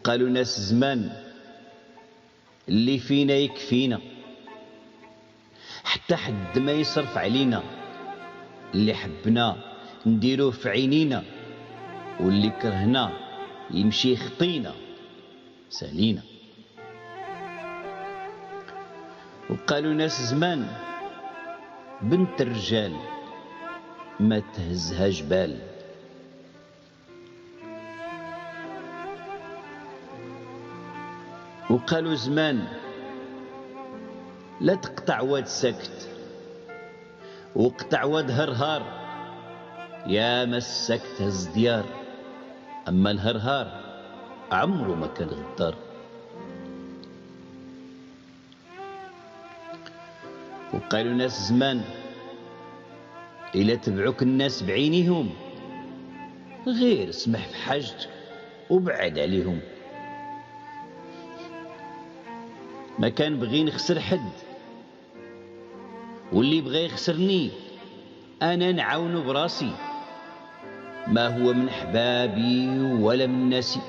قالوا ناس زمان اللي فينا يكفينا، حتى حد ما يصرف علينا، اللي حبنا نديروه في عينينا، واللي كرهنا يمشي يخطينا سالينا. وقالوا ناس زمان بنت الرجال ما تهزها جبال. وقالوا زمان لا تقطع واد سكت وقطع واد هرهار، يا ما السكت هز ديار، أما الهرهار عمره ما كان غدار. وقالوا ناس زمان إلا تبعوك الناس بعينيهم غير اسمح في حاجتك وبعد عليهم. ما كان بغي نخسر حد، واللي بغى يخسرني أنا نعاونو براسي، ما هو من حبابي ولا من ناسي.